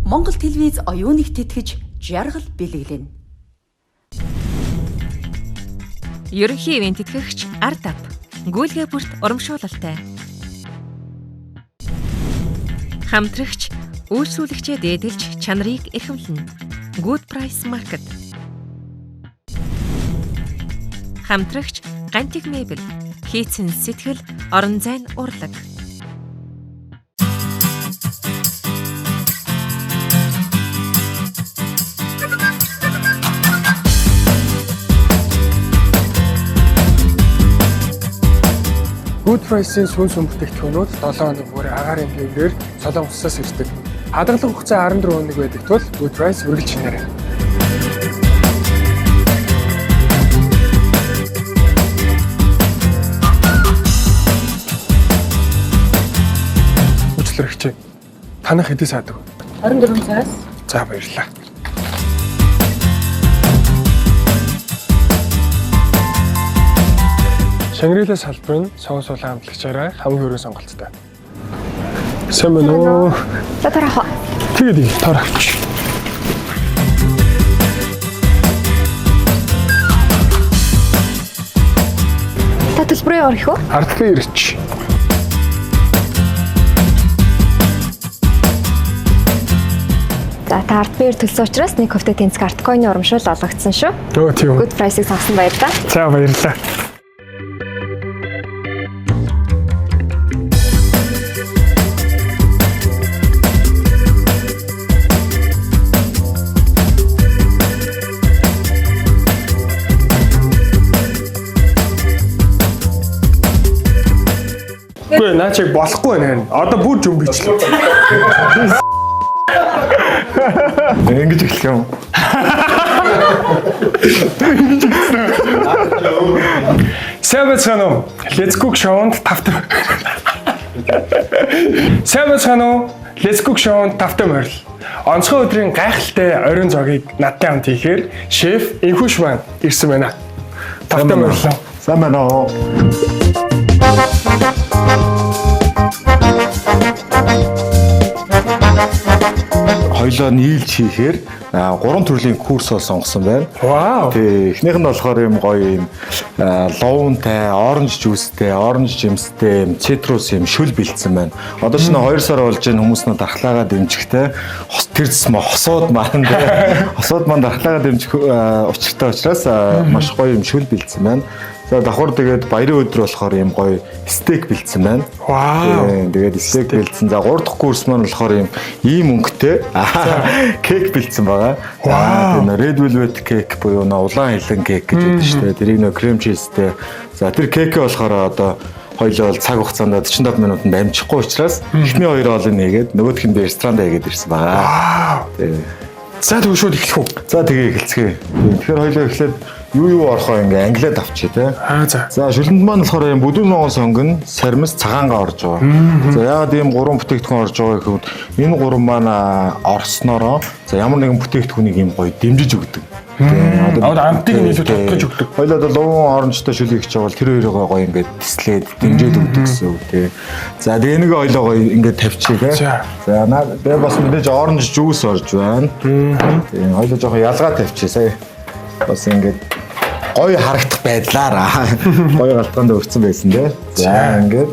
Монгол телевиз оюуныг тэтгэж жаргал бэлэглэнэ. Ерөнхий ивент тэтгэгч Ардап. Гүйлгээ бүрт урамшуулалтай. Хамтрагч үйлчлүүлэгчээ дээдэлж чанарыг эрхэмлэнэ. Good Price Market. Хамтрагч Гантик мебель. Хийцэн сэтгэл, орон зайн урлаг. Good Price-ийн сүнс бүтээгдэхүүнүүд 7 хоног бүрийн агаарын хэмжээр Солонгосоос ирдэг. Хадгалах хугацаа 14 хоног байдаг тул Good Price үргэлж шинээрээ. Үйлчлэгч танах хэдий саадаг вэ? 24 цагаас. За баярлалаа. Шангрилаа салбар нь сонгон суулгаан хамтлагчаараа хамгийн өргөн сонголттой. Сайн байна уу? За тарах. Тэгээд таар авч. Та төлбөрөө орох уу? Ардтай ирч. За та ардбээр төлсөн учраас нэг хөвтө тэнцэг арткойны урамшуул олгогдсон шүү. Өө тийм үү. Good Price-ийг сонгосон баярлалаа. За баярлалаа. Гүй наа чиг болохгүй байна. Одоо бүр юм бичлээ. Ингэж эхлэх юм. Сайн байна уу? Let's Cook Show-нд тавтай. Сайн байна уу? Let's Cook Show-нд тавтай морил. Онцгой өдрийн гайхалтай оройн зогийг надтай хамт хийхээр шеф Инхүш маань ирсэн байна. Тавтай морил. Сайн байна уу? Хоёлоо нийлж хийхээр 3 төрлийн курс сонгосон байна. Вау. Тэгээ эхнийх нь болохоор юм гоё юм ловонтай, оранж жуустай, оранж жимстэй, цитрус юм шүл бэлдсэн байна. Одоо ч 2 сар болж байгаа хүмүүс нь дархлаагаа дэмжихтэй тэр хосууд маань хосууд маань дархлаагаа дэмжих учиртай учраас маш гоё юм шүл бэлдсэн байна. За давхар тэгээд баярын өдөр болохоор юм гоё стейк бэлдсэн байна. Вау. Тэгээд стейк бэлдсэн. За 3 дахь курс маань болохоор ийм өнгөтэй кек бэлдсэн байгаа. Вау. Red velvet cake буюу улаан хилэн кек гэж байдаг шүү дээ. Тэрийг нөө крем чизтэй. За тэр кекээ болохоор одоо хоёлоо цаг хугацаанд 45 минутанд амжихгүй учраас эхний хоёр хоолыг нэгээд нөгөөх нь ресторанд хийгээд ирсэн байгаа. Вау. За тэгвэл шууд эхлэх үү? За тэгээ эхэлцгээе. Тэгэхээр хоёлоо эхлээд юу орохоо ингээ англиад авчи те. За. За шүлэнд маань болохоор юм бүдүүн нонгон сонгон, сармис, цагаангаа орж байгаа. За яагаад ийм 3 бүтээгдэхүүн орж байгаа гэвэл энэ 3 маань орсноороо за ямар нэгэн бүтээгдэхүүнийг ийм гоё дэмжиж өгдөг. Одоо амтыг нийлүү татгаж өгдөг. Хоёлоо одоо ловон оранжтай шүлэг хийж байгаа бол тэр хоёроо гоё ингээд дислээд дэмжиж өгдөг гэсэн үг те. За тэгээ нэг хоёлоо гоё ингээд тавьчих те. За би бас мэдээж оранж жуус орж байна. Тэгээ хоёлоо жоохон ялгаа тавьчих сая. Бас ингээд гоё харагдах байдлаараа гоё галтгаанд өрцөн байсан те. За ингээд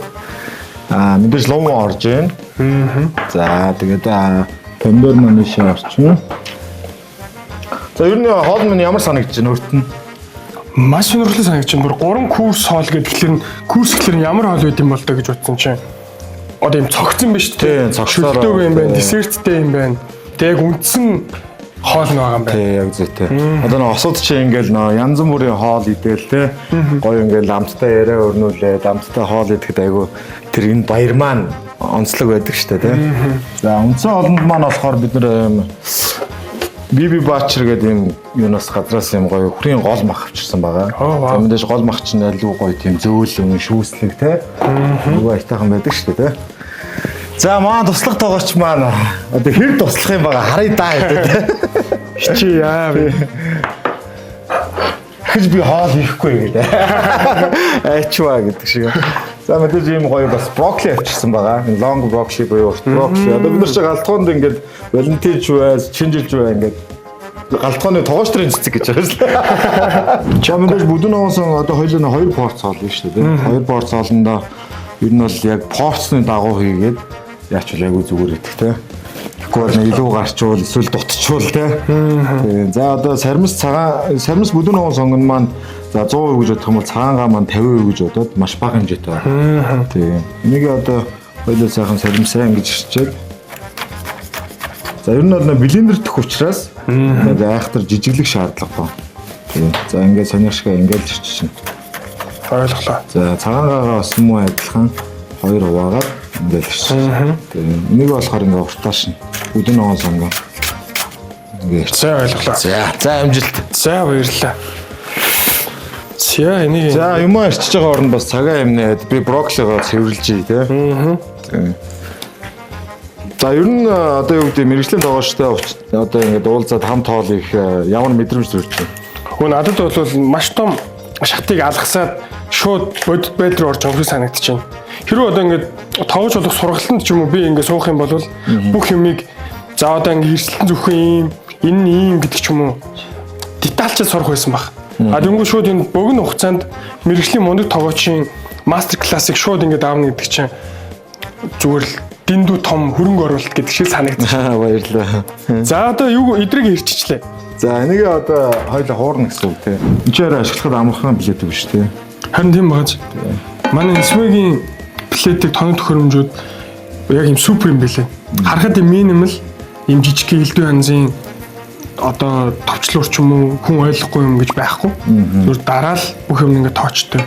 мэдээж ловон орж байна. За тэгээд помидор маань шээ орчихно. За ер нь хоол минь ямар санагдаж байна өөрт нь? Маш сонирхолтой санагдаж байна. Бүр 3 курс хоол гэхэлэр курс гэхэлэр ямар хоол байд юм бол доо гэж бодсон чинь. Одоо юм цогцсон биш үү? Шүлтөөг юм байна, десерттэй юм байна. Тэг үндсэн хоол нэг байгаа юм байна. Тэг яг зүйтэй. Одоо нэг осууд чи ингээл янз бүрийн хоол идээл те. Гоё ингээл амттай яриа өрнүүлээд амттай хоол идэхэд айгу тэр энэ баяр маань онцлог байдаг штэ те. За үндсэн хоолнд маань болохоор бид нэр Биби Баачер гэдэг юм юунаас газраас юм гоё хүрийн гол мах авчирсан байгаа. За мэдээж гол мах чинь аль гоё тийм зөөлөн, шүүслэг те. Нөгөө айтайхан байдаг шүү дээ те. За маань туслах тоогооч маань одоо хэр туслах юм байгаа харъя даа гэдэг те. Хичээ яа би. Гэж би хоол хийхгүй гэдэг. Айчваа гэдэг шиг. За мэдээж ийм гоё бас брокколи авчихсан байгаа. Long broccoli буюу брокколи. Одоо бид нар ч галтгоонд ингээд Валентин ч байс, шинжилж бай ингээд галтгооны тогоочдрын цэцэг гэж байгаа шүү дээ. Чам мэдээж бүдүүн оонсон одоо хоёулаа 2 порц хоолно шүү дээ. 2 порц хоолндоо ер нь бол яг порцны дагуу хийгээд яачвал айгүй зүгээр идэх те. Тэгвэл илүү гарчвал эсвэл дутчихвал те. За одоо сармис бүдүүн оон сонгон маань за 100% гэж бодох юм бол цагаангаа маань 50% гэж бодоод маш бага хэмжээтэй байна. Тийм. Энийг одоо хоёулаа сайхан сармисаа ингэж ирчээд. За ер нь бол блендер дэх учраас айхтар жижиглэх шаардлага байна. Тийм. За ингээд сонирхшгаа ингээд ирчихсэн. Ойлголоо. За цагаангаагаа бас муу адилхан 2 хуваагаад ингээд ирчихсэн. Тийм. Энийг болохоор ингээд уртааш нь бүдүүн оон сонгоо. Ингээд. За ойлголоо. За амжилт. За баярлалаа. За энийг за юм арчиж байгаа орнд бас цагаан юмнээд би брокколигоо цэвэрлж ий те. Тийм. За ер нь одоо юу гэдэг мэрэгжлийн тоогоочтой одоо ингээд уулзаад хамт хоол их ямар мэдрэмж төрж байна. Хөө надад бол маш том шатыг алгасаад шууд бодит байдлаар орж өнгөрөх санагдаж байна. Хэрвээ одоо ингээд тоогоч болох сургалтанд ч юм уу би ингээд суух юм бол бүх юмыг за одоо ингээд хэрсэлтэн зөвхөн ийм энэ нь ийм гэдэг ч юм уу детальчд сурах байсан баг. А дөнгөж шууд энэ богино хугацаанд мэрэгжлийн мундаг тоогоочийн мастер классыг шууд ингээд аавна гэдэг чинь зүгээр л дэндүү том хөрөнгө оруулалт гэдэг шиг санагдаж. Баярлалаа. За одоо юу эдрийг ирчихлээ. За энийг одоо хоёул хуурна гэсэн үг тийм. Энд чинь ашиглахад амархан билет биш тийм. Харин тийм багаж. Манай Эсвэгийн билетик тоног төхөөрөмжүүд яг юм супер юм билээ. Харахад юм минимал юм жижиг гэлдүү янзын одоо товчлуур ч юм уу хүн ойлгохгүй юм гэж байхгүй. Зүгээр дараа л бүх юм ингээд тоочтой.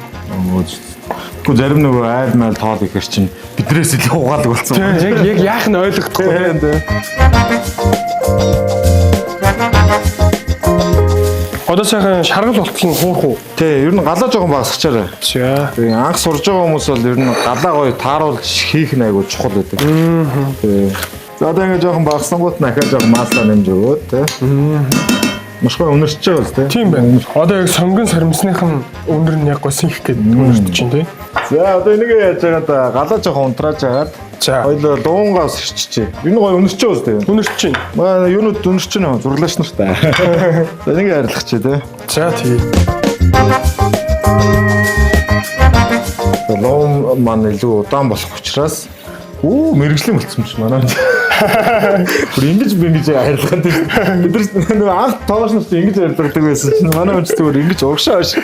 Гэхдээ зарим нөгөө айл майл тоол ихэр чинь бидрээс илүү угаалаг болсон. Яг яах нь ойлгохгүй тийм. Одоо сайхан шаргал болтол нь хуурах уу? Тий, ер нь галаа жоохон багасгачаарай. За. Тэгээ анх сурж байгаа хүмүүс бол ер нь галаа гоё тааруулж хийх нь айгүй чухал байдаг. Тий. За одоо ингэ жоохон багасгангууд нь ахаа жоохон маслаа нэмж өгөөд тий. Маш гоё өнөрч байгаа үст тий. Тийм байна. Одоо яг сонгон сарамсныхан өнөр нь яг госын их гэдэг өнөрч чинь тий. За одоо энийг яаж яагаад галаа жоохон унтрааж агаад за хоёул дуungаас ирчихжээ. Ер нь гоё өнөрч байгаа үст тий. Өнөрч чинь. Маа юунууд өнөрч чинь зурлаач нартай. За энийг арилгах чи тий. За тий. Лом маань илүү удаан болох учраас мэрэгжлийн болцсон ч манай. Бүр ингэж арилгаад бид нар анх тоогоч нарт ингэж арилгадаг байсан чинь манай хүн зүгээр ингэж угшаа ш.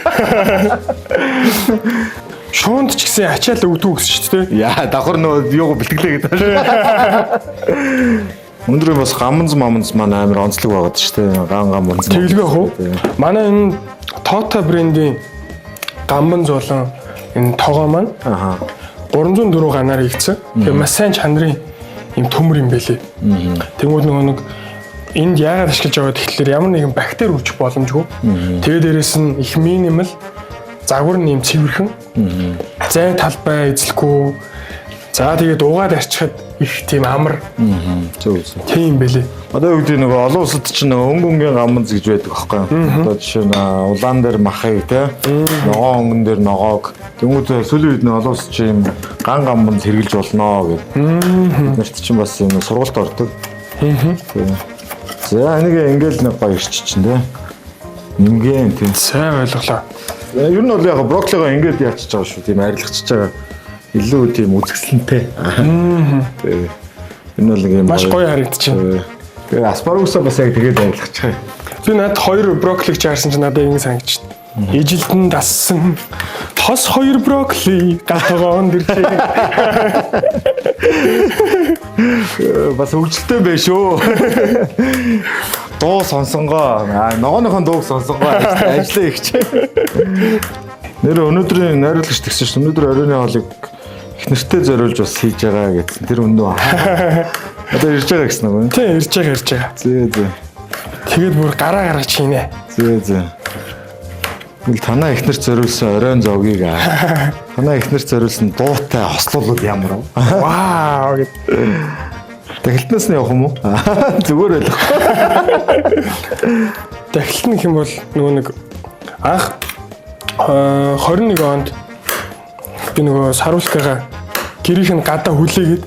Шуунд ч гэсэн ачаал өгдөг гэсэн шүү дээ. Яа давхар нөгөө юуг бэлтгэлээ гэдэг. Өнөөдөр бас гаманз маань амар онцлог байгаад шүү дээ. Ган гаманз. Тэглэгээ хөө. Манай энэ Тота брендийн гаманз болон энэ тоогоо маань 304 ганаар хийгдсэн. Тэгээ маш сайн чанарын юм төмөр юм байлээ. Тэгмүүд нөгөө нэг энд яагаад ашиглаж байгаа гэхэлэр ямар нэгэн бактери үүсэх боломжгүй. Тэгээ дээрэс нь их минимал загвар нь юм цэвэрхэн. Зай талбай эзлэхгүй. За тэгээд угаад арчихад их тийм амар. Зөв зөв. Тийм байлээ. Одоо юу гэдэг нөгөө олон улсад чинь өнгөнгийн гаманз гэж байдаг байхгүй юу? Одоо жишээ нь улаан дээр махыг те ногоон өнгөн дээр ногоог тэнгууд сүүлийн үед нь олон улс чинь ган гаманз хэрглэж болно гэдэг. Биднэрт чинь бас юм сургалт ордог. За энийг ингээл нэг гоё ирчих чинь те. Нимгэн тийм. Сайн ойлголоо. Ер нь бол яг брокколигоо ингээд яачих байгаа шүү. Тийм арилгachж байгаа. Илүү тийм үзэсгэлэнтэй. Энэ бол нэг юм маш гоё харагдчихэв. Тэгээ аспаргусаа бас яг тэгээд арилгах чаа. Би надад 2 брокколиг чаарсан чинь надад ингэ санагдчих. Ижилтэн дассан тос 2 брокколи гатгоон дэрчээ. Бас хөвгөлтэй байх шүү. Дуу сонсонгоо ногооныхон дууг сонсонгоо ажиллаа их ч. Нэр өнөөдрийн найруулагч тэгсэн шүү. Өнөөдөр оройн хоолыг их нэртэй зориулж бас хийж байгаа гэсэн. Тэр өндөө. Одоо ирж байгаа гэсэн үг. Тийм ирж байгаа. Зөө. Тэгээд бүр гараа хийнэ. Зөө. Мэл танаа ихнэр зориулсан оройн зовгийг танаа ихнэр зориулсан дуутай хослуулууд ямар вэ? Вау гэд. Дахилтнаас нь явах юм уу? Зүгээр байлаа. Дахилт нь хэм бол нөгөө нэг анх 21 онд би нөгөө саруулкагаа гэрийнх нь гадаа хүлээгээд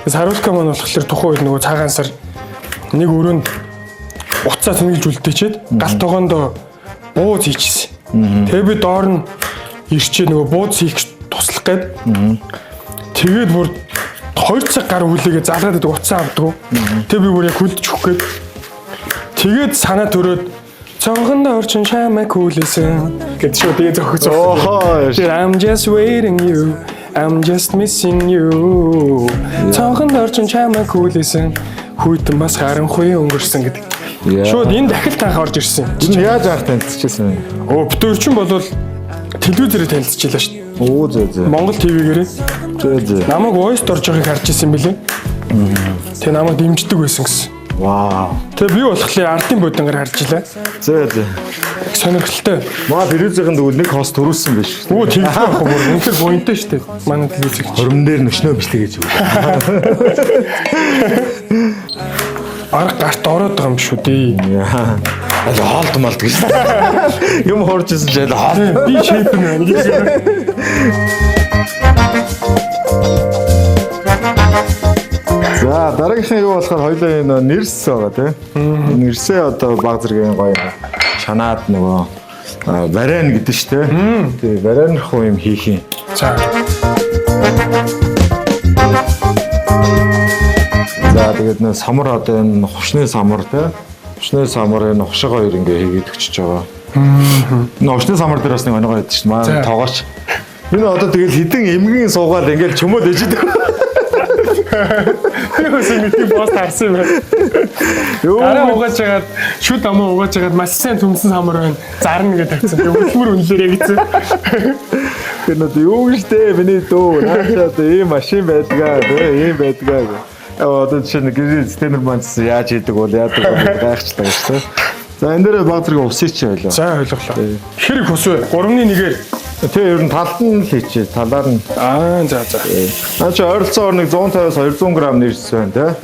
саруулка маань болохоор тухайн үед нөгөө цагаан сар нэг өрөөнд уцаа цэнгэлж үлдээчээд галт тогоондоо бууз хийчихсэн. Тэгээ би доор нь ирчээ нөгөө бууз хийх туслах гээд тэгээд бүр 2 цаг гар хүлээгээ залгаад байдаг уцаа авдаг. Тэгээ би бүр яг хүлдэж өгөх гээд тэгээд санаа төрөөд цонхондоо орчин шамаа хүлээсэн гэж шууд тэгээ зохицсон. I'm just waiting you. I'm just missing you. Цонхондоо орчин шамаа хүлээсэн. Хүйтэн бас харанхуй өнгөрсөн гэдэг. Шууд энэ дахил таах орж ирсэн. Энэ яаж анх танилцчихсан? Битүүр чинь болвол телевизээрээ танилцчихлаа шүү дээ. Оо зөө. Монгол ТV-гээрээ. Зөө. Намайг voice дорж байгааг харж ирсэн билээ. Тэгээ намайг дэмждэг байсан гэсэн. Вау. Тэгээ би болохоор ардын бодингаар харж илаа. Зөө. Сонирхолтой. Маа телевизийн дүүл нэг хост төрүүлсэн биш. Өө тийм байх юм уу? Үнэхээр буянтай шүү дээ. Манай телевизийг. Хормон дээр нөшнөө бичтэй гэж үү. Арга гарт ороод байгаа юм шүү дээ. Хоолд малд гэж. Юм хуурж ирсэн ч хоол. Би шейп нь байна гэж. За дараагийнх нь юу болохоор хоёлаа энэ нэрс байгаа тийм. Нэрсээ одоо баг зэргийн гоё чанаад нөгөө варен гэдэг шүү дээ. Тэгээ варен хуу юм хийх юм. За. За тэгээд нэ самар одоо энэ хувшны самар тийм. Хувшны самарын хувшиг хоёр ингээ хийгээд өчөж байгаа. Энэ хувшны самар дээр бас нэг оногоо ядчих шин. Маа тоогооч. Энэ одоо тэгэл хідэн эмгэн суугаад ингээл чөмөд ээждэг. Юусе нэг пост харсан юм байна. Дараа угааж ягаад шүд амаа угааж ягаад маш сайн төмсөн самар байна. Зарна гэж тавьсан. Тэгээ хөдөлмөр үнэлээрээ гэсэн. Тэр нь юу гэжтэй миний дөө. Наашаа одоо ийм машин байдгаа, ийм байдгаа гэх. Одоо чинь гэрээ стенер манс яаж хийдэг бол яадаг бол гайхчлаа гэсэн. За энэ дээр баг зэрэг усыг чи ойлоо. За ойлголоо. Хэрэг ус вэ? 3-1-ээр. Тэгээ ер нь талд нь л хийчихээ. Талаар нь. За. Аа чи ойролцоогоор нэг 150-аас 200 г нэрс байна те.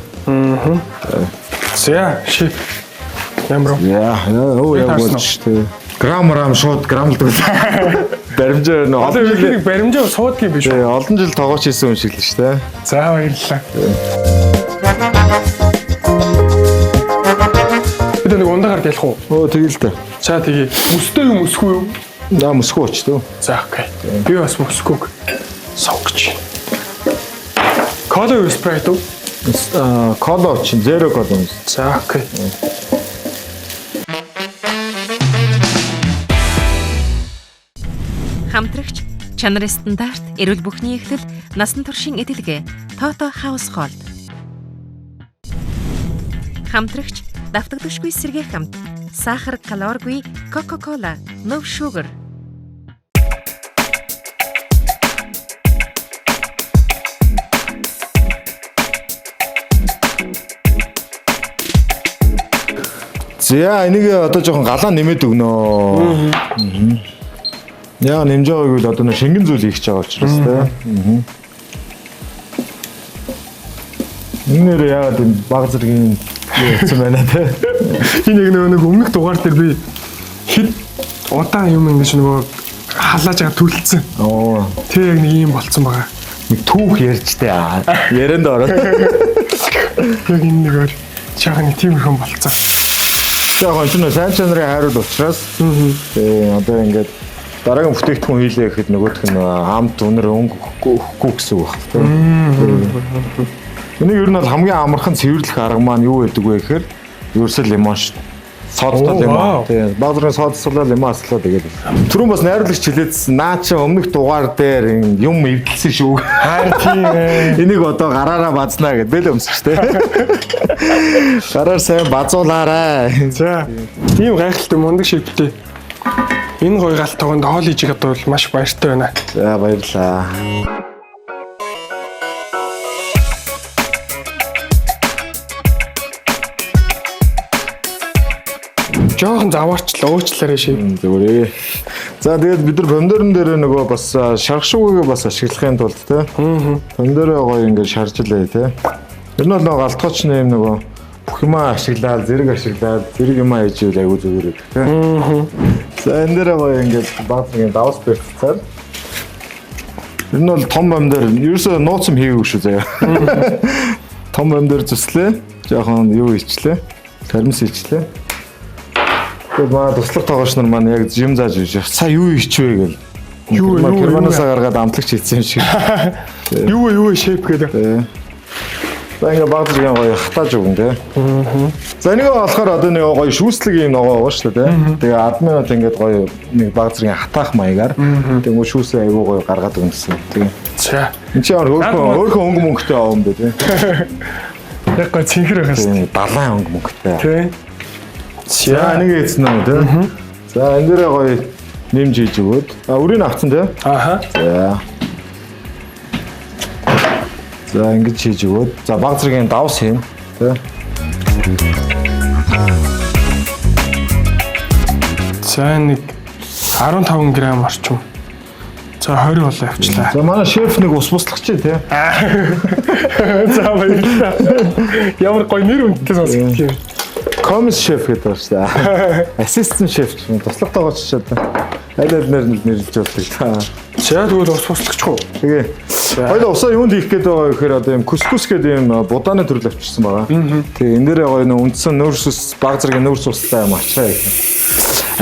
За шип. Ямар вэ? Оо яг болчихтой. Грамм шууд грамлдаг. Баримжаа нөө олон жил баримжаа суудгийн биш үү? Олон жил тоогооч хийсэн юм шиг л шүү дээ. За баярлалаа. Бид нэг ундаагаар ялах уу? Оо тэгэл та. За тэгээ. Мөстэй юм өсгүй юу? Наа мөсгүй очтоо. За окей. Би бас мөсгүйг согч. Кола юу спрайт уу? Кола ч зеро кола. За окей. Хамтрагч чанарын стандарт, эрүүл бүхний эхлэл, насан туршийн эдэлгээ Toto Household. Хамтрагч давтагдагчгүй сэргээ хамт, сахар, калоригүй Coca-Cola, no sugar. За энийг одоо жоохон галаа нэмээд өгнө. Яа нэмж байгааг л одоо нэг шингэн зүйл хийх гэж байгаа учраас тийм. Энээр яагаад энэ баг зэргийн яцсан байна те. Энэ нэг өмнөх дугаар дээр би хэд удаан юм ингэж нөгөө халааж байгаа түлцсэн. Оо. Тэг яг нэг юм болцсон байгаа. Нэг түүх ярьжтэй ярианд ороод. Яг энэ нэг чагааны тиймэрхэн болцсон. Тэгэхээр энэ сайн чанарын хайрууд учраас одоо ингээд дараагийн бүтээгдэхүүн хийлээ гэхэд нөгөөх нь амт үнэр өнгөхгүй гэсэн үг байна. Энийг ер нь бол хамгийн амархан цэвэрлэх арга маань юу байдаг вэ гэхээр ерөөсөө лимон шүү. Содтой лимон. Тийм. Бадрын содслоо лимон аслаа тэгээд. Түрүүн бас найруулагч хэлээдсэн наа чи өмнөх дугаар дээр юм эвдэлсэн шүү. Харин тийм ээ. Энийг одоо гараараа базнаа гэдэл өмсөж тээ. Гараар сайн базуулаарай. За. Тийм гайхалтай мундаг шиптэй. Энэ гоё галт тогонд хоол хийж ихэд бол маш баяртай байна. За баярлаа. Жохон заваарчлаа уучлаарай шив. Зүгээрээ. За тэгээд бид нар помидорн дээр нөгөө бас шаргшуугаа бас ашиглахын тулд те. Помидороо гоё ингээд шаржлаа те. Тэр нь бол нөгөө галтгооч нэм нөгөө бүх юм ашиглаад зэрэг юм хийж ивэл айгу зүгээр гэдэг те. За энэ дээр гоё ингээд баг нэг давс бэрцээр. Ер нь бол том бам дээр ерөөсөө нууцм хийгээгүй шүү заяа. Том бам дээр зүслээ. Жохон юу ичлээ. Термос ичлээ. Тэгээд маа туслах тоогооч нар маань яг жим зааж ирж сая юу ичвэ гэл. Юу германасаа гаргаад амтлагч хийсэн юм шиг. Юу шейп гэдэг. За ингээ багцгийн гоё хатааж өгөн тий. За нэг болохоор одоо нэг гоё шүүслэг юм ногоо байгаа шүү дээ тий. Тэгээ админууд ингээд гоё нэг багцгийн хатаах маягаар тэгээ шүүслэг айгуу гоё гаргаад өгсөн. Тэгээ. За. Энд чинь өөрөө өнгө мөнгөтэй аваа юм бэ тий. Яг гоё цэнхэр байх шүү. Далайн өнгө мөнгөтэй. Тий. За нэг эцэн үү тий. За энэ дээрээ гоё нэмж хийж өгөөд. Өрийг авцсан тий. Ааха. За. За ингэж хийж өгөөд. За баг зэргийн давс хийн тий. За нэг 15 г орчим. За 20 болоо авчлаа. За манай шеф нэг ус буслагч тий. За баярлалаа. Ямар гоё нэр үнэтэй сонсогдчих юм. Комис шеф гэдэг байна шүү дээ. Ассистент шеф ч юм туслах тоогооч ч одоо аль нэрлэж болдог та. За тэгвэл ус буслагч уу? Тэгээ. Хоёул усаа юунд хийх гээд байгаа гэхээр одоо юм кускус гэдэг юм будааны төрөл авчирсан байгаа. Тэгээ энэ дээрээ гоё үндсэн нүүрс ус баг зэргийн нүүрс устай юм ачраа гэх юм.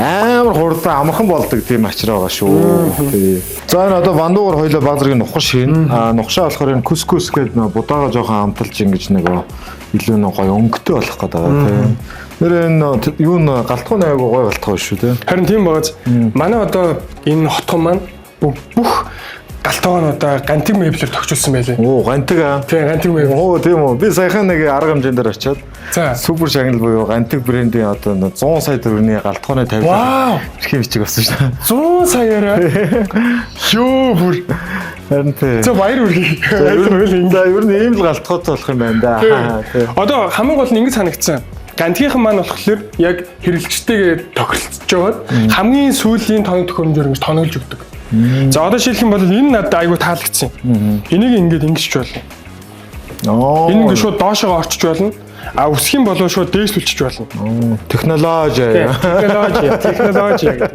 Амар хурдан амархан болдог тийм ачраа байгаа шүү. Тэгээ. За энэ одоо бандуугаар хоёул баг зэргийн нухаш хийн. Нухшаа болохоор энэ кускус гэдэг будаага жоохон амталж ингэж нөгөө илүү нэг гоё өнгөтэй болох гэдэг байгаа тийм. Нэр энэ юу н галтгооны айгу гоё галтгоо шүү тийм. Харин тийм багаз. Манай одоо энэ хотхон маань бүх галтгоонуудаа гантиг меблээр тохижуулсан байлээ. Оо гантиг аа. Тийм гантиг мебл. Оо тийм үү. Би саяхан нэг арга хэмжээндээр очиод супер шагнал буюу гантиг брендийн одоо 100 сая төгрөгийн галтгооны тавилан хэрхэн бичиг болсон шүү дээ. 100 саяараа. Юу бүр. Харин тийм. За баяр үргэлж. За ер нь ийм л галтгоотой болох юм байна да. Одоо хамгийн гол нь ингэж санагдсан. Гантгийнхан маань болохоор яг хэрэглэгчтэйгээ тохиролцож байгаад хамгийн сүүлийн тооны төхөөрөмжөөр ингэж тоноглож өгдөг. За одоо шилэх юм бол энэ надад айгүй таалагдсан. Энийг ингэж ингэсч болно. Энэ ингэ шууд доошоо орчиж болно. А үсэх юм бол шууд дээшлүүлчих болно. Технологи. Технологи.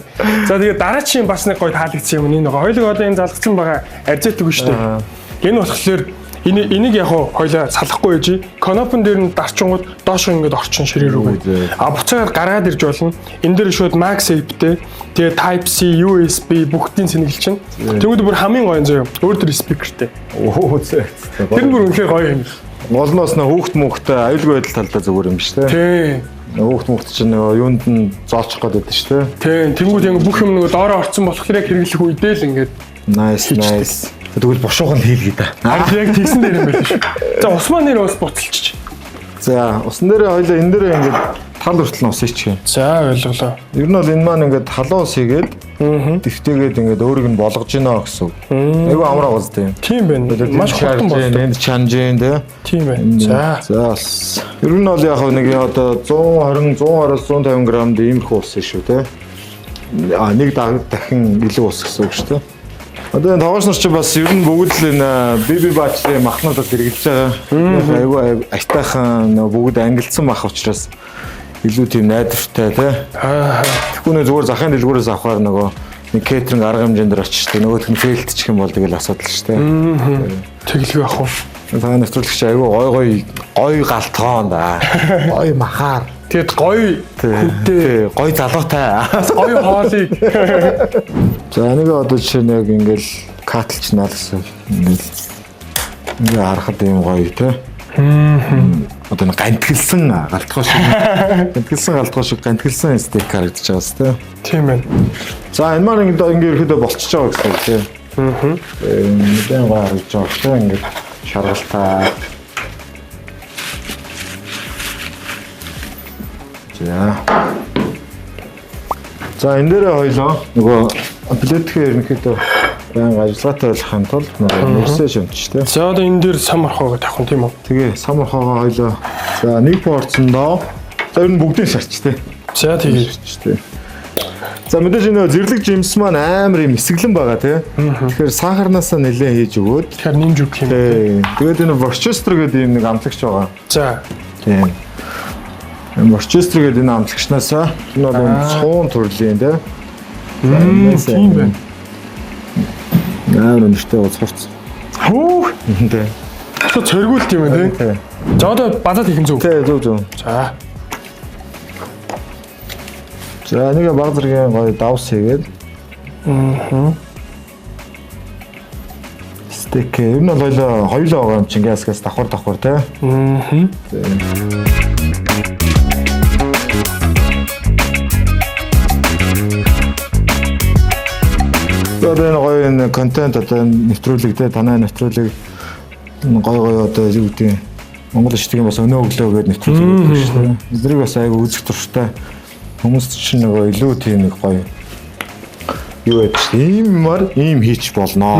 За тэгээ дараачийн бас нэг гоё таалагдсан юм. Энэ хоёулаа одоо энэ залгсан байгаа арзетг шүү дээ. Энэ болохоор энийг яг хоёлаа салахгүй ээж. Конопон дээр нь дарчингууд доошоо ингэж орчин ширээ рүү. А буцаагаар гаргаад ирж болно. Энэ дээр шууд MagSafe-тэй тэгээ Type C, USB бүгдийн сэнэглэл чинь. Тэгвэл бүр хамгийн гоё юм заяа. Өөр төр спикертэй. Оо зөө. Тэр бүр үнэхээр гоё юм. Голноос нь хүүхд мөхтэй аюулгүй байдал талдаа зүгээр юм биш үү? Тийм. Хүүхд мөхт чинь юунд нь зоочих гээд байдаг шүү дээ. Тийм. Тэнгүүд яг бүх юм нөгөө доороо орцсон болохоор яг хэрэглэх үедээ л ингэж nice. Тэгвэл бушуухан хийлгээ да. Яг тийсэн дээр юм байл шүү. За усмаа нэр бас буцалчих. За усан дээрээ хоёлаа энэ дээрээ ингээд тал хүртэл ус ичгээ. За ойлголоо. Ер нь бол энэ маань ингээд халуус хийгээд дэвтэйгээд ингээд өөрийг нь болгож гинэ гэсэн. Айгу амраа гоцтой юм. Тийм байна. Маш хурдан болдог. Энд чанжин дээ. Тийм байна. За. Ер нь бол яг нэг одоо 120, 120, 150 грамд иймэрхүү ус шүү те. Нэг дахин илүү ус гэсэн үг шүү те. Одоо энэ тоогоос нар чи бас ер нь бүгд л энэ биби баачны махнуудад хэрэгжилж байгаа. Айгу айтайхан бүгд ангилсан мах учраас илүү тийм найдвартай тий. Тэгвэл зүгээр захын дэлгүүрээс авахаар нөгөө нэг кейтеринг арга хэмжээндэр очиж тий нөгөөх нь фейлдчих юм бол тэгэл асуудал шүү дээ. Тэглэв ах уу. Та нэвтрүүлэгч айгу гой галтгоон да. Гой махаар. Тэгэд гой хүнтэй, гой залуутай. Гой хоолыг. За нэг одоо жишээ нь яг ингээл катлч наа гэсэн. Ингээ харахад юм гоё тий. Одоо нэг гантгэлсэн галтгоо шиг гантгэлсэн стейк харагдаж байгаа сте. Тийм байна. За энэ маань ингээ ирэхэд болчихж байгаа гэсэн тий. Мэдэн гоо харагдаж байгаа сте ингээ шаргалтай. За энэ дээрээ хоёлоо нөгөө плетгээ ерөнхийдөө баян ажиллагаатай болохын тулд нэрсээ шимтч тий. За одоо энэ дээр сам орхоогоо тавих юм тийм үү? Тэгээ сам орхоогоо хоёлоо. За нэг порцондоо за ер нь бүгдийг шарч тий. За тэгээ тий. За мэдээж энэ зэрлэг жимс маань амар юм эсгэлэн байгаа тий. Тэгэхээр сахарнаасаа нэлээд хийж өгөөд тэгэхээр нэмж өгөх юм. Тэгээд энэ Worcester гэдэг юм нэг амтлагч байгаа. За тийм. Worcester гэдэг энэ амтлагчнаасаа энэ бол цуун төрлийн тий. Тийм байна. Наа өнөртэй уцгарч. Хөө. Тэ. Тэ цэргүүлт юм байна тий. За одоо базаад хийх зүг. Тэ зөв. За. За нэг баг зэргийн гоё давс хийгээд. Стек ер нь бол хоёлоо байгаа юм чинь гасгаас давхар тий. Одоо гоё энэ контент одоо нэвтрүүлэг те танай нэвтрүүлэг гоё одоо юу гэдэг Монгол ишдэг юм бас өнөө өглөө гээд нэвтрүүлэг гэдэг шүү дээ. Эзрэг бас айгу үзэх турштай хүмүүс чинь нөгөө илүү тийм нэг гоё юу гэдэг чинь ийм хийч болноо.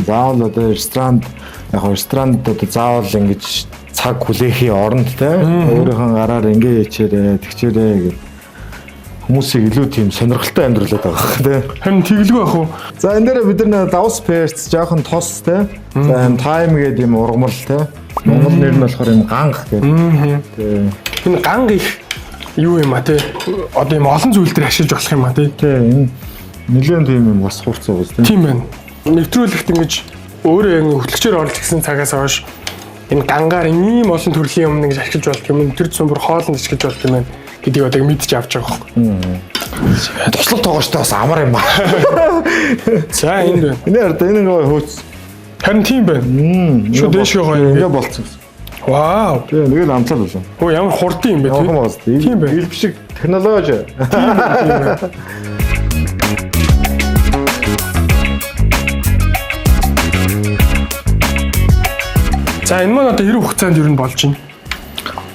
Заавал одоо ресторан яг ресторанд одоо заавал ингэж цаг хүлээхийн оронд те өөрийнхөө гараар ингэ хийчээрээ тэгчээрээ гэдэг хүмүүсийг илүү тийм сонирхолтой амьдруулад байгаа тий. Харин тэглгүй ах уу? За энэ дээр бид нар давс перц жоохон тос тий. За энэ тайм гэдэг юм ургамал тий. Монгол нэр нь болохоор юм ганг гэдэг. Тий. Энэ ганг их юу юм а тий. Одоо юм олон зүйл дээр ашиглаж болох юм а тий. Тий. Энэ нэлээд тийм юм бас хурцаа үз тий. Тийм байна. Нэвтрүүлэгт ингэж өөрөө ингэ хөтлөгчөөр орлож гисэн цагаас хойш энэ гангаар ийм олон төрлийн юм ингэж ашиглаж болох юм. Тэр зүүн бүр хоолнд ашиглаж болох юм байна гэдгийг одоо мэдчих авч байгаа байхгүй. Туслах тоогоочтой бас амар юм аа. За энд байна. Энэ хараа энэ гоё хөөц. Харин тийм байна. Шүү дээшгээ гоё ингэ болцсон. Вау. Тэгээ нэг л амтлал байна. Оо ямар хурдан юм бэ тий. Тийм байна. Илб шиг технологи. За энэ маань одоо хэрэг хугацаанд юу болж байна?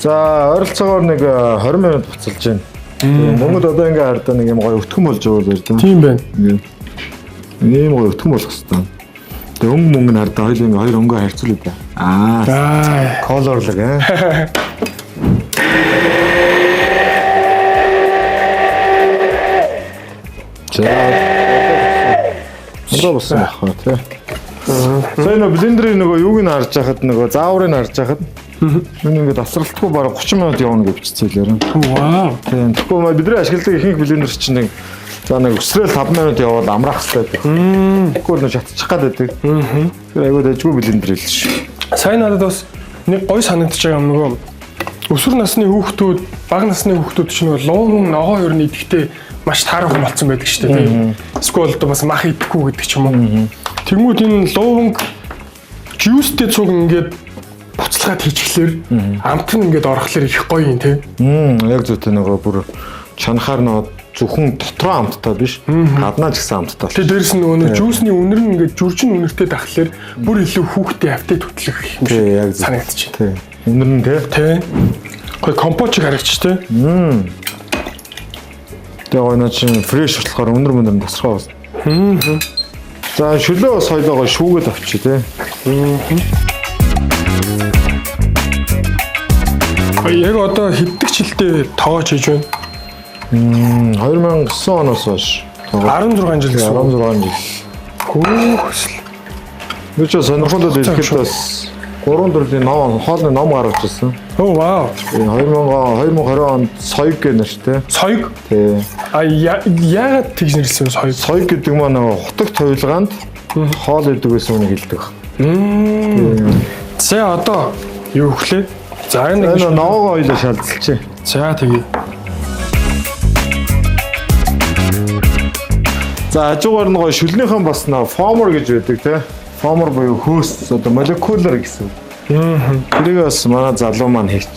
За ойролцоогоор нэг 20 минут буцалж байна. Монгол одоо ингээ хардаа нэг юм гоё өтгөн болж байгаа л ярьдаг. Тийм байна. Ийм гоё өтгөн болох хэвээр. Тэгээ мөнгө нь хардаа хоёул ингээ хоёр өнгөө харьцуулъя да. Колорлог аа. За. Одоо болсон байна тий. За энэ блендерийн нөгөө юуг нь харж байхад нөгөө зааврыг нь харж байхад энэ ингээд асралтгүй бараг 30 минут явна гэж бичсэн. Вау. Тийм. Тэгэхгүй бидний ашигладаг ихэнх блендер чинь нэг за нэг өсрөөл 5 минут явбал амраах хэрэгтэй. Тэгэхгүй нэг шатчих гад байдаг. Тэр айгүй дайггүй блендер л ш. Сайн надад бас нэг гой санагдаж байгаа юм нөгөө өсвөр насны хүүхдүүд, бага насны хүүхдүүд чинь нөгөө луун ногоо ер нь идэхтэй маш таарах болсон байдаг шүү дээ тийм. Эсвэл бас мах идэхгүй гэдэг ч юм уу. Тэгмүүд энэ луун жюстэй цуг ингээд буцалгаад хийчихлээр амт нь ингээд орохлоор их гоё юм тий. Яг зүйтэй нөгөө бүр чанахаар нөгөө зөвхөн дотроо амттай биш. Гаднаа ч гэсэн амттай. Тэгээ дээрэс нь нөгөө жюусны үнэр нь ингээд жүржин үнэртэй тахлаар бүр илүү хүүхдээ автаа төтлөх юм шиг санагдчих. Тий. Үнэр нь тий. Гоё компот шиг харагч тий. Тэгээ гоо чинь фреш болохоор үнэр мөнөр нь тасраа байна. За шөлөө бас хоёлоо шүүгээд авчи тий. Яг одоо хэддэг жилдээ тоож хийж байна? 2009 оноос хойш. 16 жил гэсэн. 16 жил. Хүүс. Би ч сонирхолтой ихэд бас 3 төрлийн ном, хоолны ном гаргаж ирсэн. Оо вау. 2020 онд соёг гэх нэртэй. Соёг? Тий. Яагаад тэгж нэрлсэн соёг? Соёг гэдэг маань хутагт хувилгаанд хоол идэг гэсэн үнийг хэлдэг. За одоо юу хөглөө? За энэ ноогоо ойлоо шалдалчих. За тэгье. За хажуугаар нь гоё шүлнийхэн бас нөө фомер гэж байдаг тий. Фомер буюу хөөс одоо молекулар гэсэн. Тэрийг бас манай залуу маань хийч.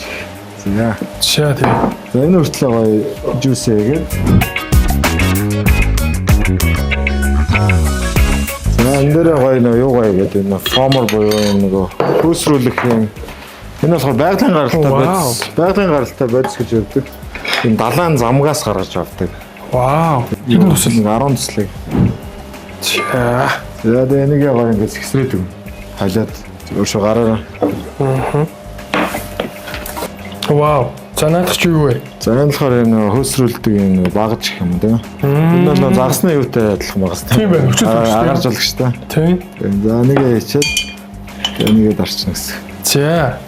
За. За тий. За энэ хүртэл гоё жуус хийгээд. За энэ дээр гоё нөө юу гоё гэдэг энэ фомер буюу нөгөө хөөсрүүлэх юм. Энэ болохоор байгалийн гаралтай бодис. Байгалийн гаралтай бодис гэж өгдөг. Энэ далайн замгаас гаргаж авдаг. Вау. Энэ тусал 10 туслыг. За энийг яг ингэж хэсрээд өгнө. Халиад өөршөө гараараа. Вау. За наадах чи юу вэ? За энэ болохоор энэ хөөсрүүлдэг энэ багаж гэх юм да. Энэ бол загсны юутай адилхан багс. Тийм байна. Өчигдөр гарч болгочтой. Тийм. За нэгээ хийчихэд энийг дарчна гэсэн. За.